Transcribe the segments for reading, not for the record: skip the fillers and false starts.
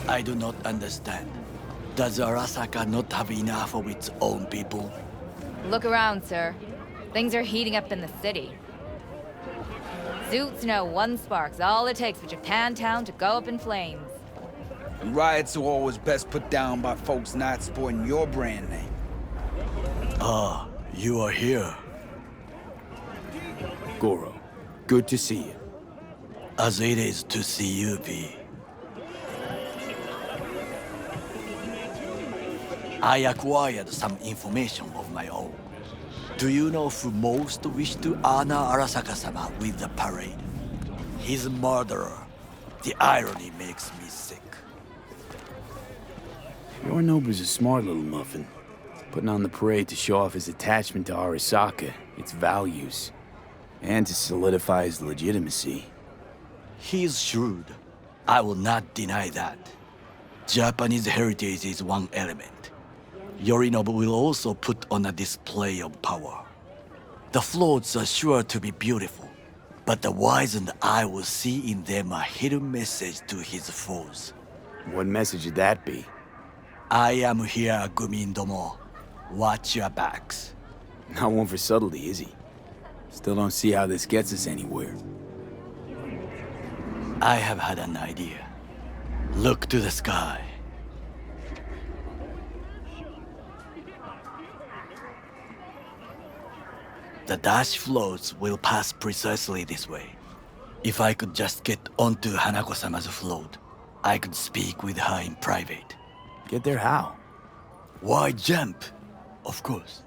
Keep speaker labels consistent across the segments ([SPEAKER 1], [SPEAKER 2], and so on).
[SPEAKER 1] I do not understand. Does Arasaka not have enough of its own people?
[SPEAKER 2] Look around, sir. Things are heating up in the city. Zoots know one spark's all it takes for Japantown to go up in flames.
[SPEAKER 3] And riots are always best put down by folks not sporting your brand name.
[SPEAKER 1] Ah, you are here.
[SPEAKER 4] Goro, good to see you.
[SPEAKER 1] As it is to see you, V. I acquired some information of my own. Do you know who most wished to honor Arasaka-sama with the parade? His murderer. The irony makes me sick.
[SPEAKER 4] Yorinobu's a smart little muffin. Putting on the parade to show off his attachment to Arasaka, its values, and to solidify his legitimacy.
[SPEAKER 1] He is shrewd. I will not deny that. Japanese heritage is one element. Yorinobu will also put on a display of power. The floats are sure to be beautiful, but the wizened eye will see in them a hidden message to his foes.
[SPEAKER 4] What message would that be?
[SPEAKER 1] I am here, Gumindomo. Watch your backs.
[SPEAKER 4] Not one for subtlety, is he? Still don't see how this gets us anywhere.
[SPEAKER 1] I have had an idea. Look to the sky. The dash floats will pass precisely this way. If I could just get onto Hanako-sama's float, I could speak with her in private.
[SPEAKER 4] Get there how?
[SPEAKER 1] Why jump? Of course.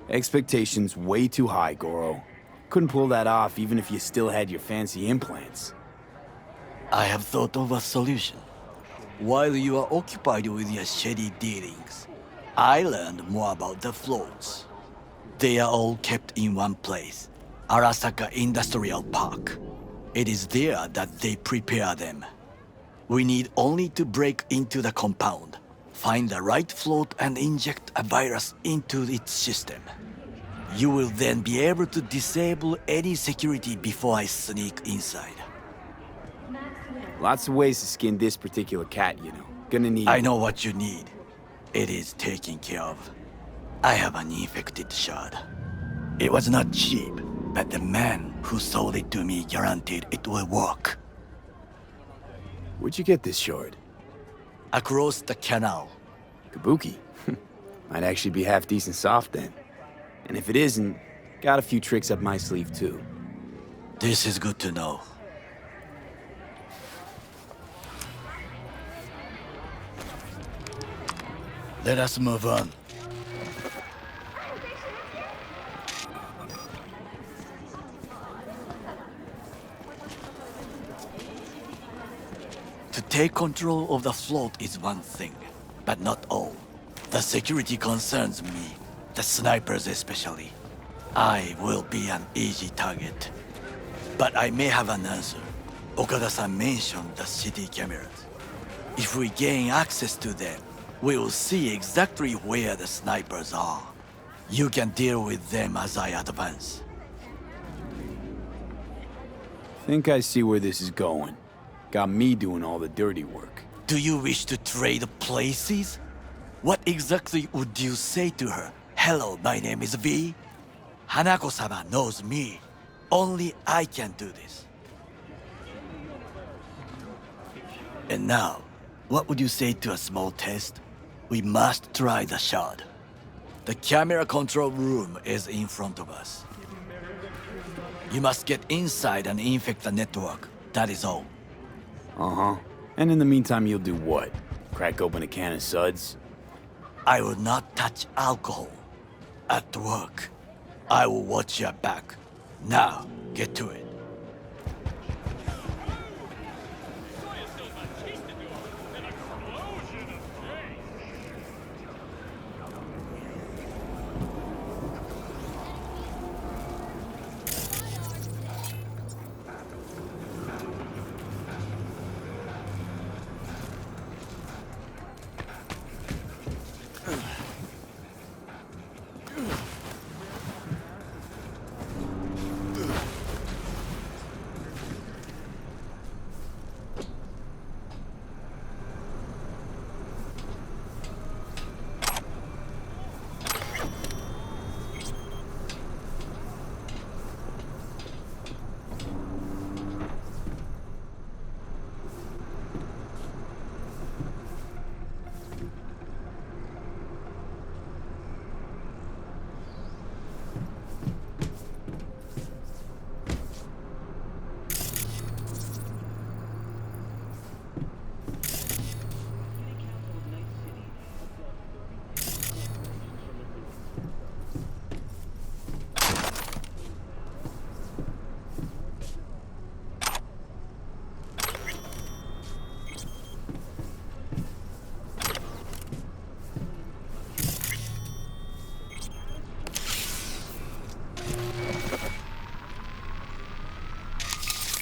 [SPEAKER 4] Expectations way too high, Goro. Couldn't pull that off even if you still had your fancy implants.
[SPEAKER 1] I have thought of a solution. While you are occupied with your shady dealings, I learned more about the floats. They are all kept in one place, Arasaka Industrial Park. It is there that they prepare them. We need only to break into the compound, find the right float and inject a virus into its system. You will then be able to disable any security before I sneak inside.
[SPEAKER 4] Lots of ways to skin this particular cat, you know. Gonna need...
[SPEAKER 1] I know what you need. It is taken care of. I have an infected shard. It was not cheap, but the man who sold it to me guaranteed it will work.
[SPEAKER 4] Where'd you get this shard?
[SPEAKER 1] Across the canal.
[SPEAKER 4] Kabuki? Might actually be half decent soft then. And if it isn't, got a few tricks up my sleeve too.
[SPEAKER 1] This is good to know. Let us move on. To take control of the float is one thing, but not all. The security concerns me. The snipers especially. I will be an easy target. But I may have an answer. Okada-san mentioned the city cameras. If we gain access to them, we will see exactly where the snipers are. You can deal with them as I advance.
[SPEAKER 4] Think I see where this is going. Got me doing all the dirty work.
[SPEAKER 1] Do you wish to trade places? What exactly would you say to her? Hello, my name is V. Hanako-sama knows me. Only I can do this. And now, what would you say to a small test? We must try the shard. The camera control room is in front of us. You must get inside and infect the network. That is all.
[SPEAKER 4] Uh-huh. And in the meantime, you'll do what? Crack open a can of suds?
[SPEAKER 1] I will not touch alcohol. At work, I will watch your back. Now, get to it.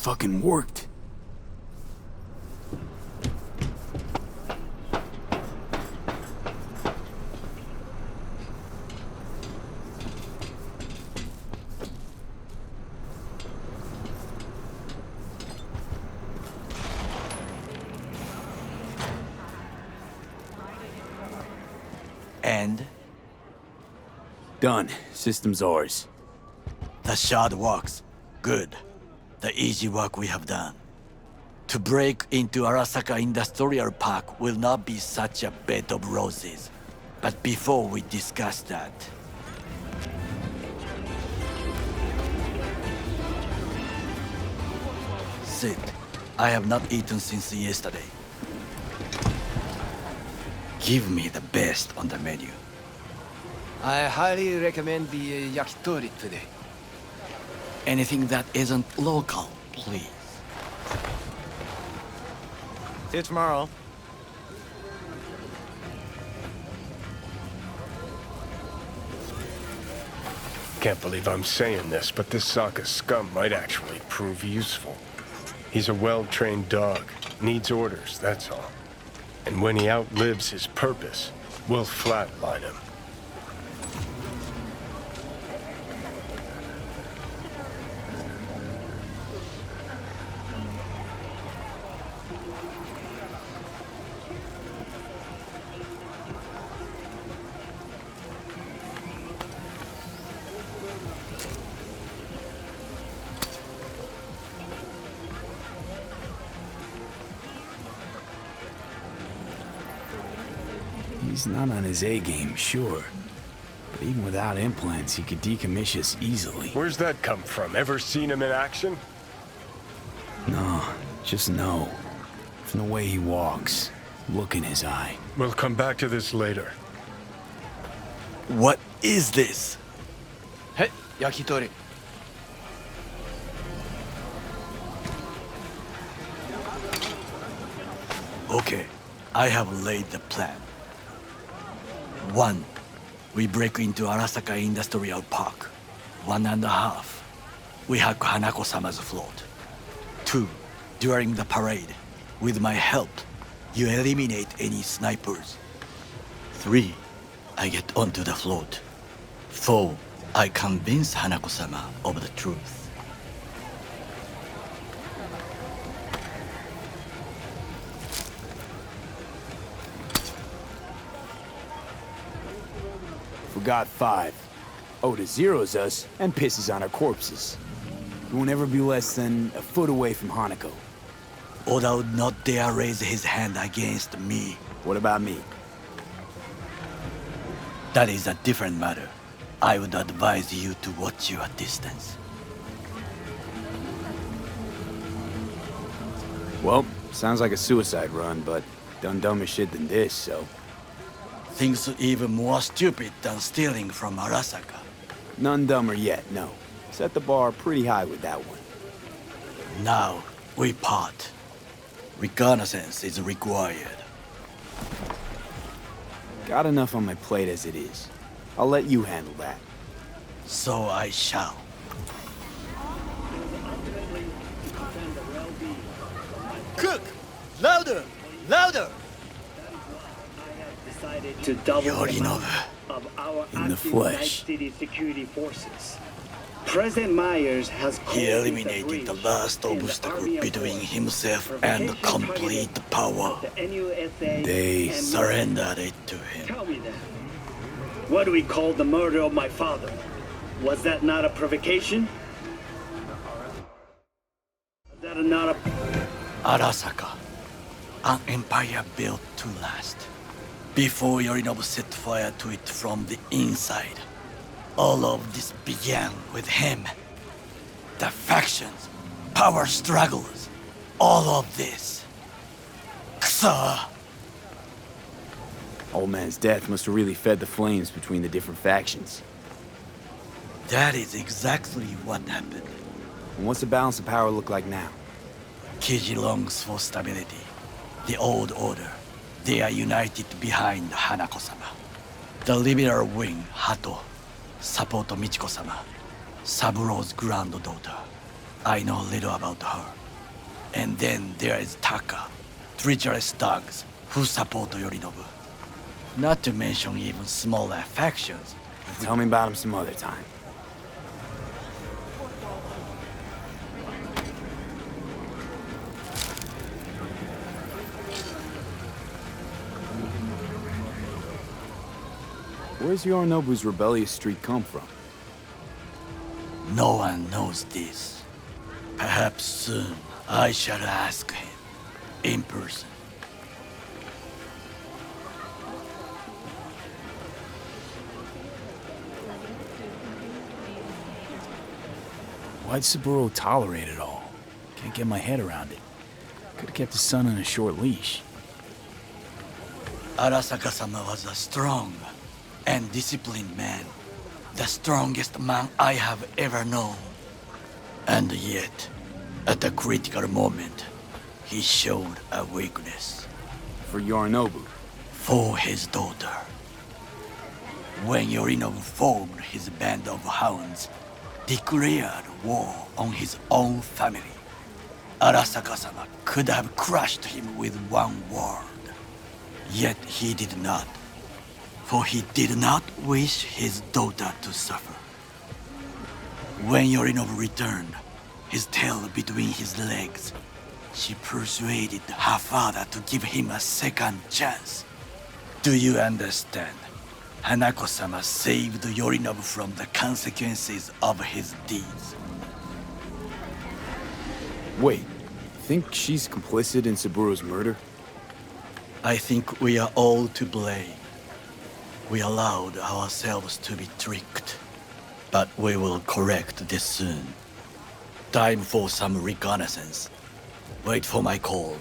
[SPEAKER 4] Fucking worked.
[SPEAKER 1] And
[SPEAKER 4] Done. System's ours.
[SPEAKER 1] the shard works. Good. The easy work we have done. To break into Arasaka Industrial Park will not be such a bed of roses. But before we discuss that... Sit. I have not eaten since yesterday. Give me the best on the menu.
[SPEAKER 5] I highly recommend the yakitori today.
[SPEAKER 1] Anything that isn't local, please.
[SPEAKER 5] See you tomorrow.
[SPEAKER 6] Can't believe I'm saying this, but this Sokka scum might actually prove useful. He's a well-trained dog. Needs orders, that's all. And when he outlives his purpose, we'll flatline him.
[SPEAKER 4] He's not on his A-game, sure. But even without implants, he could decommission us easily.
[SPEAKER 6] Where's that come from? Ever seen him in action?
[SPEAKER 4] No, just no. From the way he walks, look in his eye.
[SPEAKER 6] We'll come back to this later.
[SPEAKER 1] What is this?
[SPEAKER 5] Hey, yakitori.
[SPEAKER 1] Okay, I have laid the plan. 1. We break into Arasaka Industrial Park. 1.5. We hack Hanako-sama's float. 2. During the parade, with my help, you eliminate any snipers. 3. I get onto the float. 4. I convince Hanako-sama of the truth.
[SPEAKER 4] Forgot 5. Oda zeros us and pisses on our corpses. We won't ever be less than a foot away from Hanako.
[SPEAKER 1] Oda would not dare raise his hand against me.
[SPEAKER 4] What about me?
[SPEAKER 1] That is a different matter. I would advise you to watch your distance.
[SPEAKER 4] Well, sounds like a suicide run, but done dumber shit than this, so...
[SPEAKER 1] Things even more stupid than stealing from Arasaka.
[SPEAKER 4] None dumber yet, no. Set the bar pretty high with that one.
[SPEAKER 1] Now, we part. Reconnaissance is required.
[SPEAKER 4] Got enough on my plate as it is. I'll let you handle that.
[SPEAKER 1] So I shall. Cook! Louder! Louder!
[SPEAKER 7] To double the
[SPEAKER 1] Yorinobu.
[SPEAKER 7] amount of our
[SPEAKER 4] In the
[SPEAKER 7] active
[SPEAKER 4] flesh.
[SPEAKER 7] Night City security forces. President Myers has called
[SPEAKER 1] He
[SPEAKER 7] this a
[SPEAKER 1] eliminated
[SPEAKER 7] breach
[SPEAKER 1] the last
[SPEAKER 7] in the
[SPEAKER 1] obstacle
[SPEAKER 7] Army of
[SPEAKER 1] between
[SPEAKER 7] War.
[SPEAKER 1] himself
[SPEAKER 7] Provocation
[SPEAKER 1] and complete
[SPEAKER 7] targeted
[SPEAKER 1] power.
[SPEAKER 7] the NUSA
[SPEAKER 4] They
[SPEAKER 7] and
[SPEAKER 1] Surrendered it to him.
[SPEAKER 7] Tell me that. What do we call the murder of my father? Was that not a provocation? Was that not a...
[SPEAKER 1] Arasaka. An empire built to last. Before Yorinobu set fire to it from the inside. All of this began with him. The factions, power struggles, all of this. Kusa!
[SPEAKER 4] Old man's death must have really fed the flames between the different factions.
[SPEAKER 1] That is exactly what happened.
[SPEAKER 4] And what's the balance of power look like now?
[SPEAKER 1] Kiji longs for stability. The old order. They are united behind Hanako-sama. The liberal wing, Hato, support Michiko-sama, Saburo's granddaughter. I know little about her. And then there is Taka, treacherous thugs who support Yorinobu. Not to mention even smaller factions.
[SPEAKER 4] Tell me about him some other time. Where's Yorinobu's rebellious streak come from?
[SPEAKER 1] No one knows this. Perhaps soon I shall ask him in person.
[SPEAKER 4] Why'd Saburo tolerate it all? Can't get my head around it. Could've kept his son on a short leash.
[SPEAKER 1] Arasaka-sama was a strong and disciplined man. The strongest man I have ever known. And yet, at a critical moment, he showed a weakness.
[SPEAKER 4] For Yorinobu.
[SPEAKER 1] For his daughter. When Yorinobu formed his band of hounds, declared war on his own family, Arasaka-sama could have crushed him with one word. Yet he did not. For he did not wish his daughter to suffer. When Yorinobu returned, his tail between his legs, she persuaded her father to give him a second chance. Do you understand? Hanako-sama saved Yorinobu from the consequences of his deeds.
[SPEAKER 4] Wait, think she's complicit in Saburo's murder?
[SPEAKER 1] I think we are all to blame. We allowed ourselves to be tricked. But we will correct this soon. Time for some reconnaissance. Wait for my call.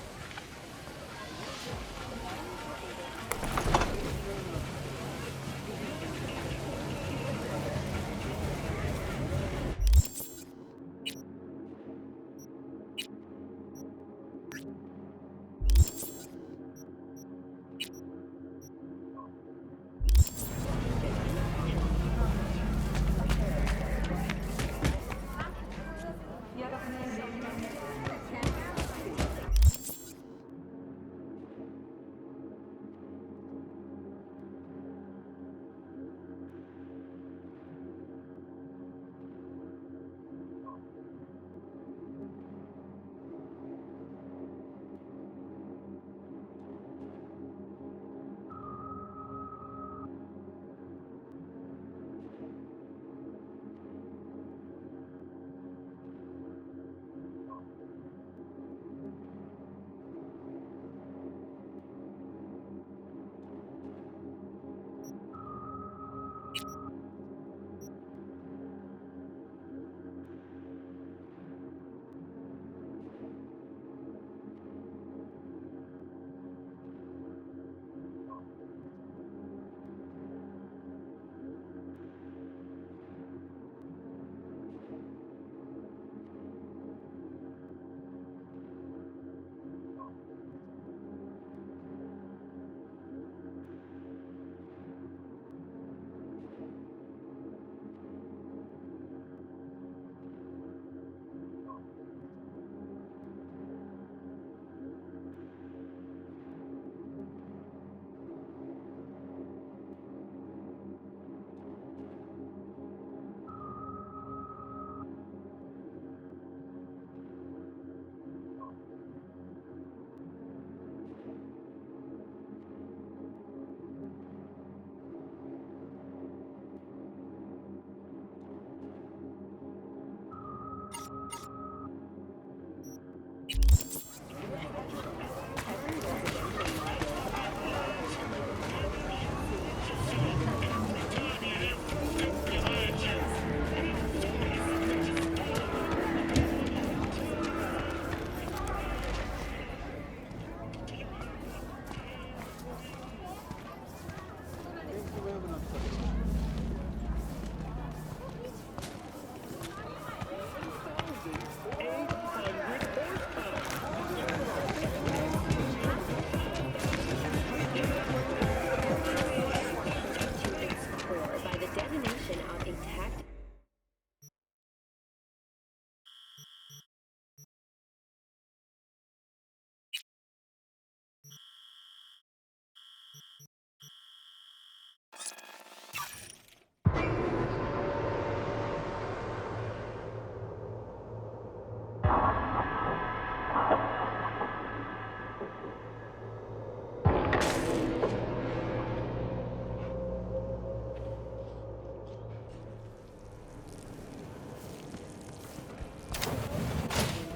[SPEAKER 8] Or by the detonation of a tactical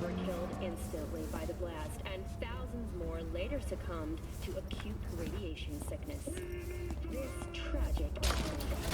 [SPEAKER 8] were killed instantly by the blast, and thousands more later succumbed to acute radiation sickness. This tragic incident